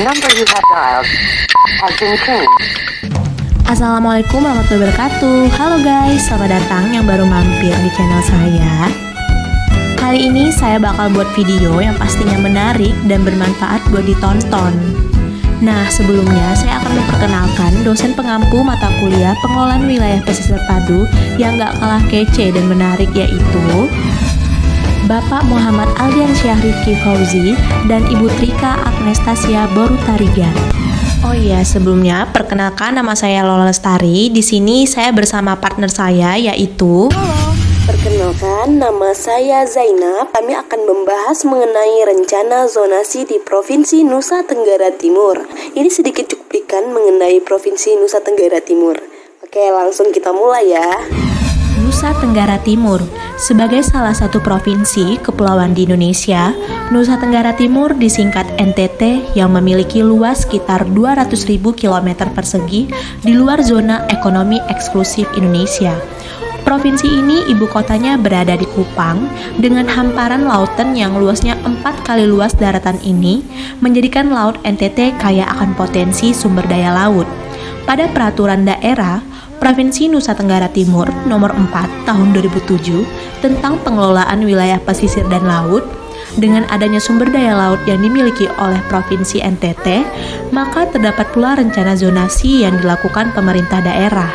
number you have dialed has been changed. Assalamualaikum warahmatullahi wabarakatuh. Halo guys, selamat datang yang baru mampir di channel saya. Kali ini saya bakal buat video yang pastinya menarik dan bermanfaat buat ditonton. Nah, sebelumnya saya akan memperkenalkan dosen pengampu mata kuliah pengelolaan wilayah pesisir padu yang gak kalah kece dan menarik, yaitu Bapak Muhammad Aldian Syahrifi Fauzi dan Ibu Trika Agnestasia Borutarigan. Oh iya, sebelumnya perkenalkan, nama saya Lola Lestari. Di sini saya bersama partner saya, yaitu Perkenalkan, nama saya Zainab. Kami akan membahas mengenai rencana zonasi di Provinsi Nusa Tenggara Timur. Ini sedikit cuplikan mengenai Provinsi Nusa Tenggara Timur. Oke, langsung kita mulai ya. Nusa Tenggara Timur. Sebagai salah satu provinsi kepulauan di Indonesia, Nusa Tenggara Timur disingkat NTT yang memiliki luas sekitar 200.000 km persegi di luar zona ekonomi eksklusif Indonesia. Provinsi ini ibu kotanya berada di Kupang dengan hamparan lautan yang luasnya 4 kali luas daratan ini menjadikan laut NTT kaya akan potensi sumber daya laut. Pada peraturan daerah Provinsi Nusa Tenggara Timur nomor 4 tahun 2007 tentang pengelolaan wilayah pesisir dan laut, dengan adanya sumber daya laut yang dimiliki oleh Provinsi NTT, maka terdapat pula rencana zonasi yang dilakukan pemerintah daerah.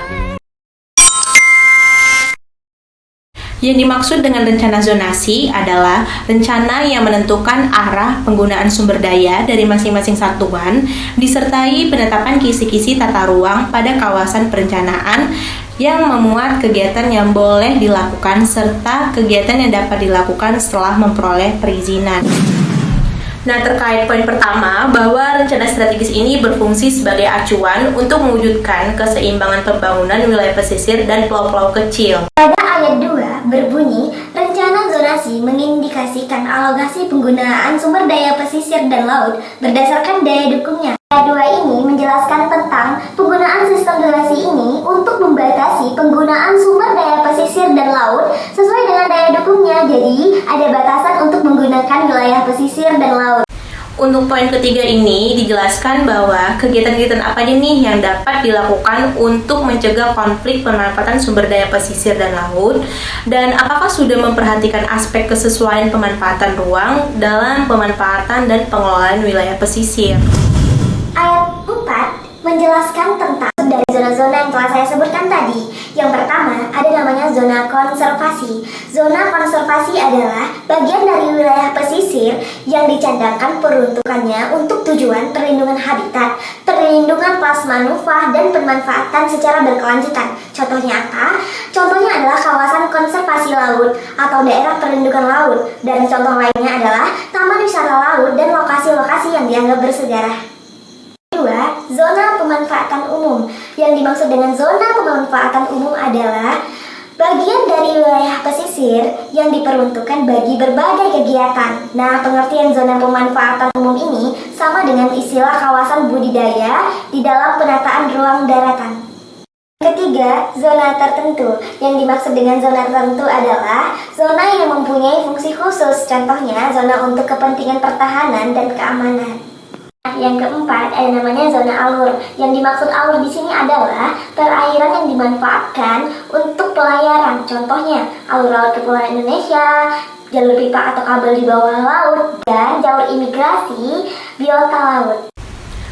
Yang dimaksud dengan rencana zonasi adalah rencana yang menentukan arah penggunaan sumber daya dari masing-masing satuan, disertai penetapan kisi-kisi tata ruang pada kawasan perencanaan yang memuat kegiatan yang boleh dilakukan serta kegiatan yang dapat dilakukan setelah memperoleh perizinan. Nah, terkait poin pertama, bahwa rencana strategis ini berfungsi sebagai acuan untuk mewujudkan keseimbangan pembangunan wilayah pesisir dan pulau-pulau kecil. Pada ayat 2 berbunyi, rencana zonasi mengindikasikan alokasi penggunaan sumber daya pesisir dan laut berdasarkan daya dukungnya. Ayat 2 ini menjelaskan tentang penggunaan sistem zonasi ini untuk membatasi penggunaan sumber daya pesisir dan laut sesuai dengan daya dukungnya. Jadi, ada batasan untuk menggunakan wilayah pesisir dan laut. Untuk poin ketiga ini dijelaskan bahwa kegiatan-kegiatan apa aja nih yang dapat dilakukan untuk mencegah konflik pemanfaatan sumber daya pesisir dan laut, dan apakah sudah memperhatikan aspek kesesuaian pemanfaatan ruang dalam pemanfaatan dan pengelolaan wilayah pesisir. Ayat 4 menjelaskan tentang dari zona-zona yang telah saya sebutkan tadi. Yang pertama, ada namanya zona konservasi. Zona konservasi adalah bagian dari wilayah pesisir yang dicadangkan peruntukannya untuk tujuan perlindungan habitat, perlindungan plasmanuva, dan pemanfaatan secara berkelanjutan. Contohnya apa? Contohnya adalah kawasan konservasi laut atau daerah perlindungan laut, dan contoh lainnya adalah taman wisata laut dan lokasi-lokasi yang dianggap bersejarah. Kedua, zona pemanfaatan umum. Yang dimaksud dengan zona pemanfaatan umum adalah bagian dari wilayah pesisir yang diperuntukkan bagi berbagai kegiatan. Nah, pengertian zona pemanfaatan umum ini sama dengan istilah kawasan budidaya di dalam penataan ruang daratan. Ketiga, zona tertentu. Yang dimaksud dengan zona tertentu adalah zona yang mempunyai fungsi khusus, contohnya zona untuk kepentingan pertahanan dan keamanan. Yang keempat, ada namanya zona alur. Yang dimaksud alur di sini adalah perairan yang dimanfaatkan untuk pelayaran. Contohnya, alur laut Kepulauan Indonesia, jalur pipa atau kabel di bawah laut, dan jalur imigrasi biota laut.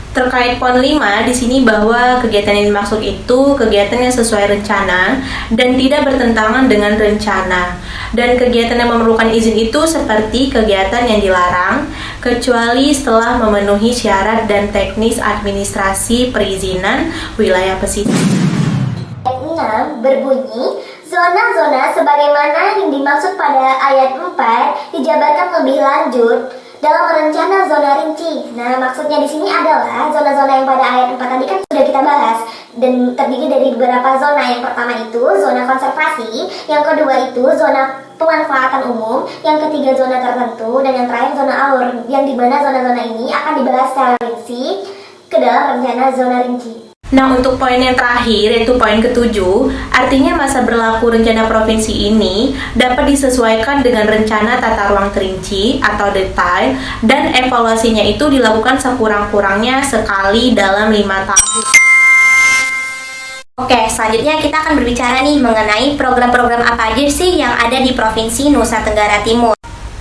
Terkait poin 5 di sini bahwa kegiatan yang dimaksud itu kegiatan yang sesuai rencana dan tidak bertentangan dengan rencana. Dan kegiatan yang memerlukan izin itu seperti kegiatan yang dilarang kecuali setelah memenuhi syarat dan teknis administrasi perizinan wilayah pesisir. Ayat 6 berbunyi, zona-zona sebagaimana yang dimaksud pada ayat 4 dijabarkan lebih lanjut dalam rencana zona rinci. Nah, maksudnya di sini adalah zona-zona yang pada ayat 4 tadi kan sudah kita bahas dan terdiri dari beberapa zona. Yang pertama itu zona konservasi, yang kedua itu zona pemanfaatan umum, yang ketiga zona tertentu, dan yang terakhir zona alur, yang dimana zona-zona ini akan dibahas secara rinci ke dalam rencana zona rinci. Nah, untuk poin yang terakhir, yaitu poin ketujuh, artinya masa berlaku rencana provinsi ini dapat disesuaikan dengan rencana tata ruang terinci atau detail, dan evaluasinya itu dilakukan sekurang-kurangnya sekali dalam 5 tahun. Oke, selanjutnya kita akan berbicara nih mengenai program-program apa aja sih yang ada di Provinsi Nusa Tenggara Timur.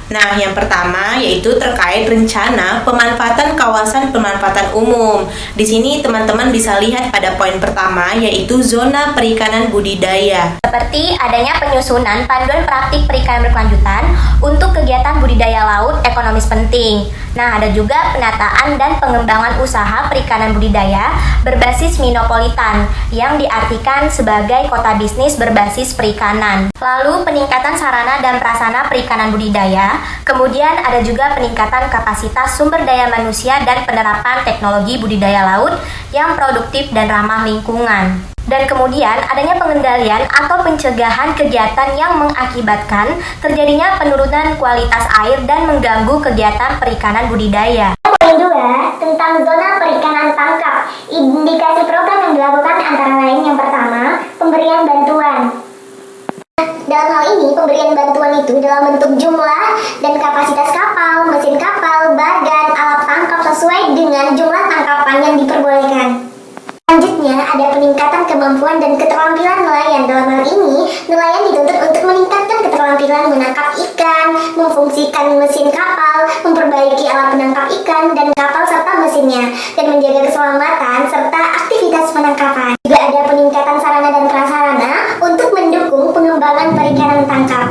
Nah, yang pertama yaitu terkait rencana pemanfaatan kawasan pemanfaatan umum. Di sini teman-teman bisa lihat pada poin pertama yaitu zona perikanan budidaya. Seperti adanya penyusunan panduan praktik perikanan berkelanjutan untuk kegiatan budidaya laut ekonomis penting. Nah, ada juga penataan dan pengembangan usaha perikanan budidaya berbasis minopolitan yang diartikan sebagai kota bisnis berbasis perikanan. Lalu peningkatan sarana dan prasarana perikanan budidaya. Kemudian ada juga peningkatan kapasitas sumber daya manusia dan penerapan teknologi budidaya laut yang produktif dan ramah lingkungan. Dan kemudian adanya pengendalian atau pencegahan kegiatan yang mengakibatkan terjadinya penurunan kualitas air dan mengganggu kegiatan perikanan budidaya. Poin 2 tentang zona perikanan tangkap. Indikasi program yang dilakukan antara lain yang pertama, pemberian bantuan. Dalam hal ini, pemberian bantuan itu dalam bentuk jumlah dan kapasitas kapal, mesin kapal, badan, alat tangkap sesuai dengan jumlah tangkapan yang diperbolehkan. Selanjutnya, ada peningkatan kemampuan dan keterampilan nelayan. Dalam hal ini, nelayan dituntut untuk meningkatkan keterampilan menangkap ikan, memfungsikan mesin kapal, memperbaiki alat penangkap ikan dan kapal serta mesinnya, dan menjaga keselamatan serta aktivitas penangkapan. Juga ada peningkatan sarana dan prasarana untuk mendukung pengembangan perikanan tangkap.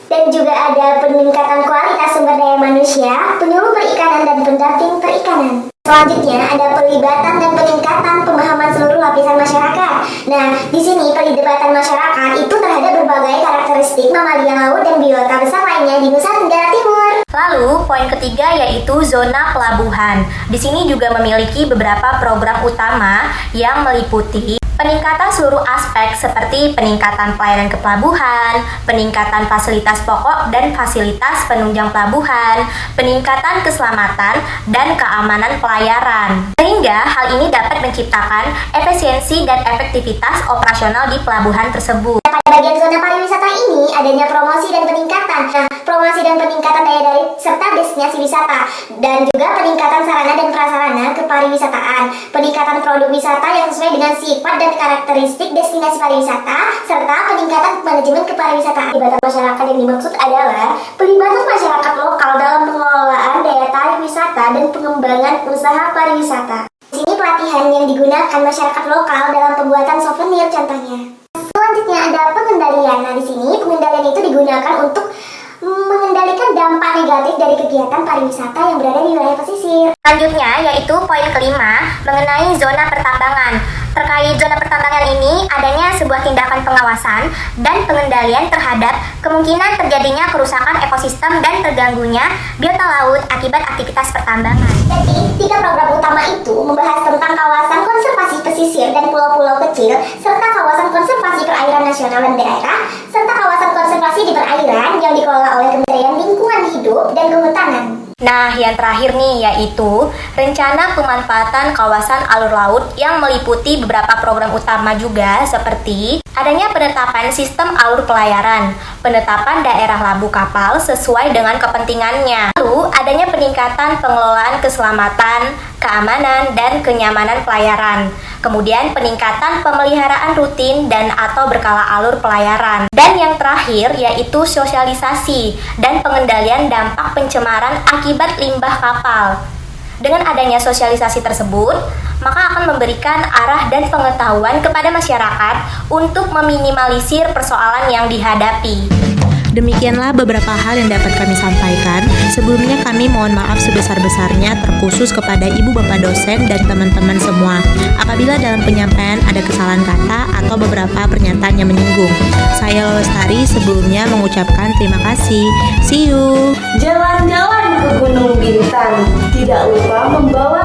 Dan juga ada peningkatan kualitas sumber daya manusia, penyuluh perikanan dan pendamping perikanan. Selanjutnya ada pelibatan dan peningkatan pemahaman seluruh lapisan masyarakat. Nah, di sini pelibatan masyarakat itu terhadap berbagai karakteristik mamalia laut dan biota besar lainnya di Nusa Tenggara Timur. Lalu, poin ketiga yaitu zona pelabuhan. Di sini juga memiliki beberapa program utama yang meliputi peningkatan seluruh aspek seperti peningkatan pelayanan ke pelabuhan, peningkatan fasilitas pokok dan fasilitas penunjang pelabuhan, peningkatan keselamatan dan keamanan pelayaran. Sehingga hal ini dapat menciptakan efisiensi dan efektivitas operasional di pelabuhan tersebut. Pada bagian zona pariwisata ini adanya promosi dan peningkatan. Nah, promosi dan peningkatan daya tarik serta destinasi wisata dan juga peningkatan sarana dan prasarana kepariwisataan, peningkatan produk wisata yang sesuai dengan sifat dan karakteristik destinasi pariwisata, serta peningkatan manajemen kepariwisataan. Pelibatan masyarakat yang dimaksud adalah pelibatan masyarakat lokal dalam pengelolaan daya tarik wisata dan pengembangan usaha pariwisata. Di sini pelatihan yang digunakan masyarakat lokal dalam pembuatan souvenir contohnya. Selanjutnya ada pengendalian. Nah, di sini pengendalian itu digunakan untuk mengendalikan dampak negatif dari kegiatan pariwisata yang berada di wilayah pesisir. Selanjutnya yaitu poin kelima mengenai zona pertambangan. Terkait zona pertambangan ini adanya sebuah tindakan pengawasan dan pengendalian terhadap kemungkinan terjadinya kerusakan ekosistem dan terganggunya biota laut akibat aktivitas pertambangan. Jadi, 3 program utama itu membahas tentang kawasan konservasi pesisir dan pulau-pulau kecil, serta kawasan konservasi perairan nasional dan daerah, serta kawasan konservasi di perairan yang dikelola oleh Kementerian Lingkungan Hidup dan Kehutanan. Nah, yang terakhir nih yaitu rencana pemanfaatan kawasan alur laut yang meliputi beberapa program utama juga seperti adanya penetapan sistem alur pelayaran, penetapan daerah labuh kapal sesuai dengan kepentingannya. Lalu, adanya peningkatan pengelolaan keselamatan, keamanan, dan kenyamanan pelayaran. Kemudian peningkatan pemeliharaan rutin dan atau berkala alur pelayaran. Dan yang terakhir yaitu sosialisasi dan pengendalian dampak pencemaran akibat limbah kapal. Dengan adanya sosialisasi tersebut, maka akan memberikan arah dan pengetahuan kepada masyarakat untuk meminimalisir persoalan yang dihadapi. Demikianlah beberapa hal yang dapat kami sampaikan. Sebelumnya kami mohon maaf sebesar-besarnya terkhusus kepada ibu bapak dosen dan teman-teman semua apabila dalam penyampaian ada kesalahan kata atau beberapa pernyataan yang menyinggung. Saya Lestari sebelumnya mengucapkan terima kasih. See you. Jalan-jalan ke Gunung Bintang, tidak lupa membawa